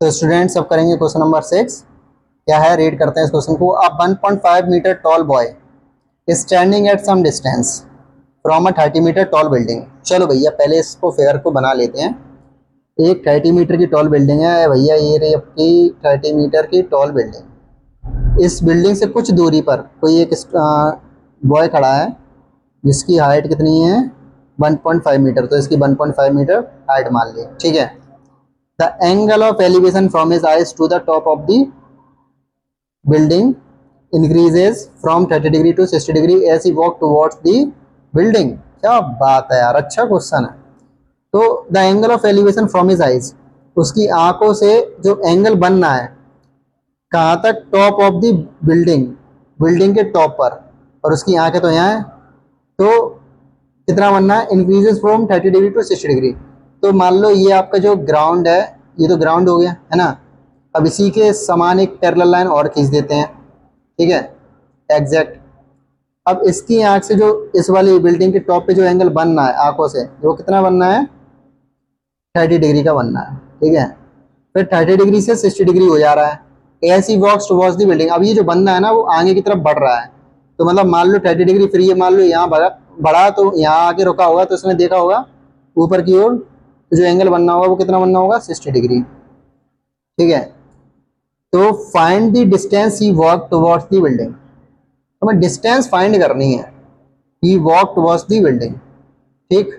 तो स्टूडेंट्स अब करेंगे क्वेश्चन नंबर 6। क्या है, रीड करते हैं इस क्वेश्चन को। A 1.5 metre tall boy standing at some distance from a 30 metre tall building. चलो भैया पहले इसको फिगर को बना लेते हैं। एक 30 मीटर की टॉल बिल्डिंग है भैया, ये रही आपकी 30 मीटर की टॉल बिल्डिंग। इस बिल्डिंग से कुछ दूरी पर कोई एक बॉय खड़ा है जिसकी हाइट कितनी है 1.5 मीटर। तो इसकी 1.5 मीटर हाइट मान ली, ठीक है। The angle of elevation from his eyes to the top of the building increases from 30 degree to 60 degree as he walk towards the building. क्या बात है यार, अच्छा क्वेश्चन है। तो the angle of elevation from his eyes, उसकी आंखों से जो एंगल बनना है कहाँ तक, top of the building, building के टॉप पर, और उसकी आंखें तो यहाँ है। तो कितना बनना है, increases from 30 degree to 60 degree. तो मान लो ये आपका जो ग्राउंड है, ये तो ग्राउंड हो गया है ना। अब इसी के समान एक पैरेलल लाइन और खींच देते हैं, ठीक है, एग्जैक्ट। अब इसकी आंख से जो इस वाली बिल्डिंग के टॉप पे जो एंगल बनना है आंखों से, वो कितना बनना है, 30 डिग्री का बनना है, ठीक है। फिर 30 डिग्री से 60 डिग्री हो जा रहा है। ऐसी वॉक्स टुवर्ड्स द बिल्डिंग। अब ये जो बनना है ना वो आगे की तरफ बढ़ रहा है। तो मतलब मान लो 30 डिग्री, फिर ये मान लो यहाँ बढ़ा तो यहाँ आके रुका होगा, तो इसने देखा होगा ऊपर की ओर जो एंगल बनना होगा वो कितना बनना होगा, 60 डिग्री, ठीक है। तो find the distance he walk towards the building. तो हमें डिस्टेंस फाइंड करनी है, ही वॉक टुवर्ड्स द बिल्डिंग, ठीक।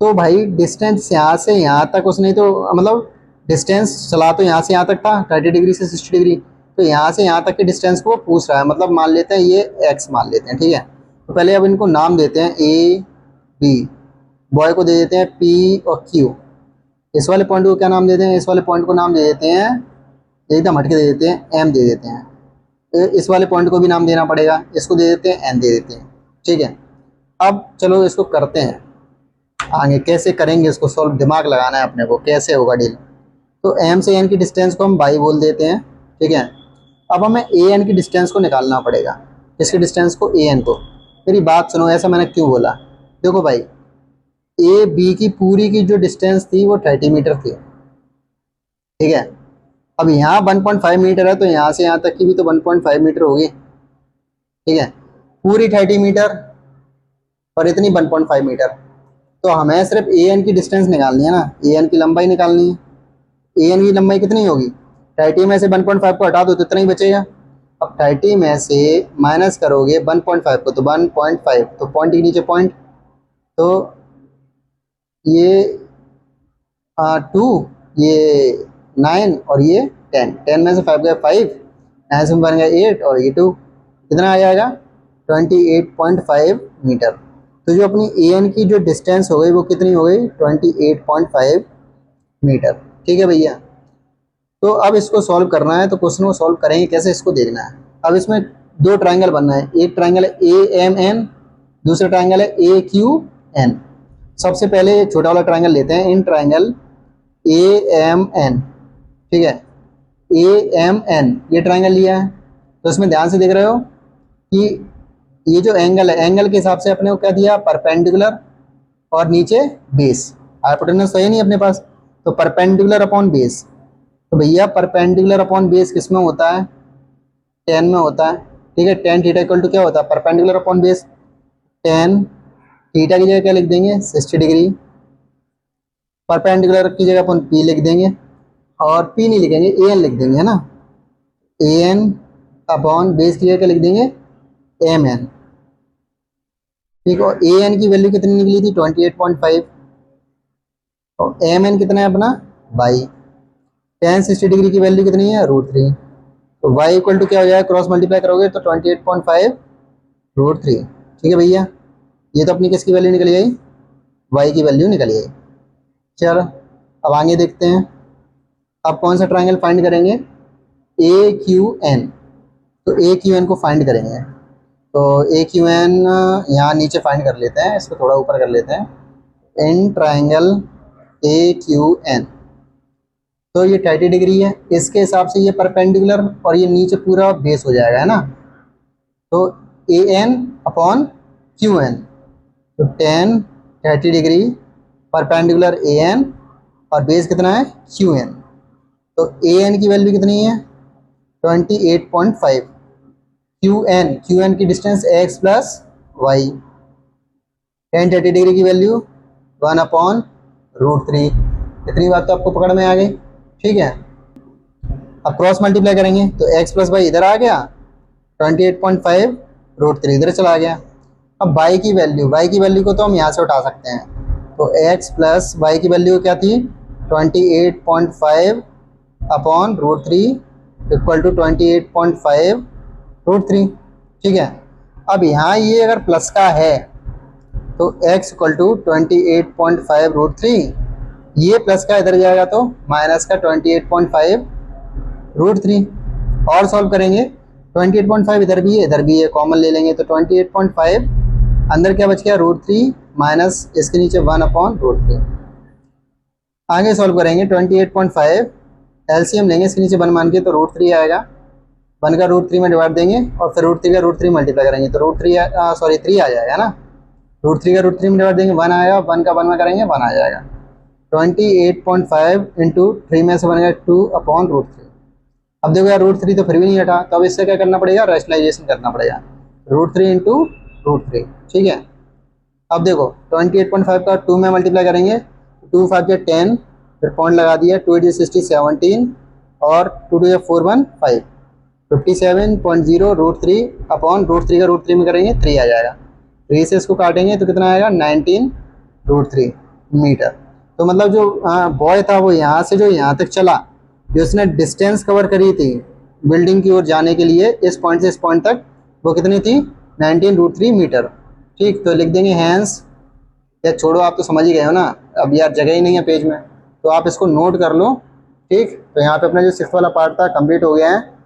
तो भाई डिस्टेंस यहाँ से यहाँ तक उसने तो मतलब डिस्टेंस चला तो यहाँ से यहाँ तक था 30 डिग्री से 60 डिग्री। तो यहाँ से यहाँ तक के डिस्टेंस को वो पूछ रहा है, मतलब मान लेते हैं ये x मान लेते हैं, ठीक है। तो पहले अब इनको नाम देते हैं a b, बॉय को दे देते हैं p और q। इस वाले पॉइंट को क्या नाम देते हैं, इस वाले पॉइंट को नाम दे देते हैं, एकदम हटके दे देते हैं m दे देते हैं। इस वाले पॉइंट को भी नाम देना पड़ेगा, इसको दे देते हैं n दे देते हैं, ठीक है। अब चलो इसको करते हैं आगे, कैसे करेंगे इसको सॉल्व, दिमाग लगाना है अपने को, कैसे होगा डील। तो m से n की डिस्टेंस को हम y बोल देते हैं, ठीक है। अब हमें a n की डिस्टेंस को निकालना पड़ेगा, इसकी डिस्टेंस को a n को। मेरी बात सुनो, ऐसा मैंने क्यों बोला, देखो भाई a b की पूरी की जो डिस्टेंस थी वो 30 मीटर थी, ठीक है। अब यहाँ 1.5 मीटर है तो यहाँ से यहाँ तक की भी तो 1.5 मीटर होगी, ठीक है। पूरी 30 मीटर और इतनी 1.5 मीटर। तो हमें सिर्फ ए एन की डिस्टेंस निकालनी है ना, ए एन की लंबाई निकालनी है। ए एन की लंबाई कितनी होगी, 30 में से 1.5 को हटा दो तो इतना ही बचेगा। अब 30 में से माइनस करोगे 1.5 को तो 1.5, तो पॉइंट के नीचे पॉइंट, तो ये 2, ये 9 और ये 10। 10 में से 5 गया 5, 9 से बन गया 8 और ये 2, कितना आ जाएगा 28.5 मीटर। तो जो अपनी ए एन की जो डिस्टेंस हो गई वो कितनी हो गई, 28.5 मीटर, ठीक है भैया। तो अब इसको सॉल्व करना है, तो क्वेश्चन को सॉल्व करेंगे कैसे, इसको देखना है। अब इसमें दो ट्राइंगल बनना है, एक ट्राइंगल है ए एम एन, दूसरा ट्राइंगल है ए क्यू एन। सबसे पहले छोटा वाला ट्राइंगल लेते हैं, in triangle A M N, ठीक है, ए एम एन ये ट्राइंगल लिया है। तो इसमें ध्यान से देख रहे हो कि ये जो एंगल है, एंगल के हिसाब से अपने को क्या दिया, परपेंडिकुलर और नीचे बेस। हाइपोटेनस तो है नहीं अपने पास, तो परपेंडिकुलर अपॉन बेस। तो भैया परपेंडिकुलर अपॉन बेस किस में होता है, टेन में होता है, ठीक है। टेन थीटा इक्वल टू क्या होता है, perpendicular upon base. Tan theta की जगह क्या लिख देंगे, 60 डिग्री। परपेंडिकुलर की जगह अपन पी लिख देंगे, और पी नहीं लिखेंगे, ए एन लिख देंगे, है ना। ए एन अपॉन बेस की जगह क्या लिख देंगे, एम एन, ठीक है। और ए एन की वैल्यू कितनी निकली थी, 28.5, और एम एन कितना है अपना वाई। टेन 60 डिग्री की वैल्यू कितनी है, √3। तो y इक्वल टू क्या हो जाएगा, क्रॉस मल्टीप्लाई करोगे तो 28.5 √3, ठीक है भैया। ये तो अपनी किसकी वैल्यू निकल गई, y की वैल्यू निकल गई। चलो अब आगे देखते हैं। अब कौन सा ट्राइंगल फाइंड करेंगे, ए क्यू एन। तो ए क्यू एन को फाइंड करेंगे, तो ए क्यू एन यहाँ नीचे फाइंड कर लेते हैं, इसको थोड़ा ऊपर कर लेते हैं। In triangle A Q N, तो ये 30 डिग्री है, इसके हिसाब से ये परपेंडिकुलर और ये नीचे पूरा बेस हो जाएगा, है ना। तो A N upon Q N, तो 30 डिग्री परपेंडिकुलर ए एन और बेस कितना है क्यू एन। तो ए एन की वैल्यू कितनी है 28.5। क्यू एन की distance x plus y, tan 30 degree की वैल्यू 1/√3। इतनी बात तो आपको पकड़ में आ गई। ठीक है, अब क्रॉस मल्टीप्लाई करेंगे तो एक्स प्लस वाई इधर आ गया, 28.5√3 इधर चला गया। अब वाई की वैल्यू को तो हम यहाँ से उठा सकते हैं, तो एक्स प्लस वाई की वैल्यू क्या थी 28.5/√3 इक्वल टू 28.5√3। ठीक है, अब यहाँ ये अगर प्लस का है तो x इक्वल टू 28.5√3, ये प्लस का इधर जाएगा तो माइनस का 28.5√3। और सॉल्व करेंगे 28.5 इधर भी है कॉमन ले लेंगे तो 28.5 अंदर क्या बच गया √3 माइनस इसके नीचे 1/√3। आगे सॉल्व करेंगे 28.5 एलसीएम लेंगे इसके नीचे 1 मान के तो √3 आएगा, 1 का √3 में डिवाइड देंगे और फिर √3 का √3 मल्टीप्लाई करेंगे तो 3 आ जाएगा ना। √3 का √3 में डिवाइड देंगे 1 आएगा, 1 का 1 में करेंगे 1 आ जाएगा। 28.5 इंटू 3 में से बनेगा 2/√3। अब देखो यार √3 तो फिर भी नहीं हटा, तो अब इससे क्या करना पड़ेगा रैशनलाइजेशन करना पड़ेगा, √3 इंटू √3। ठीक है, अब देखो 28.5 का 2 में मल्टीप्लाई करेंगे, 2 5 के 10, फिर पॉइंट लगा दिया, 2 8 60 17 और 2 2 4 1 5, 57.0√3/√3 का √3 में करेंगे 3 आ जाएगा। 3 से इसको काटेंगे तो कितना आएगा 19√3 मीटर। तो मतलब जो बॉय था वो यहाँ से जो यहाँ तक चला, जो उसने डिस्टेंस कवर करी थी बिल्डिंग की ओर जाने के लिए इस पॉइंट से इस पॉइंट तक, वो कितनी थी 19√3 मीटर। ठीक, तो लिख देंगे हैंस, या छोड़ो आप तो समझ ही गए हो ना, अब यार जगह ही नहीं है पेज में, तो आप इसको नोट कर लो। ठीक, तो यहाँ पे अपना जो 6th वाला पार्ट था कंप्लीट हो गया है।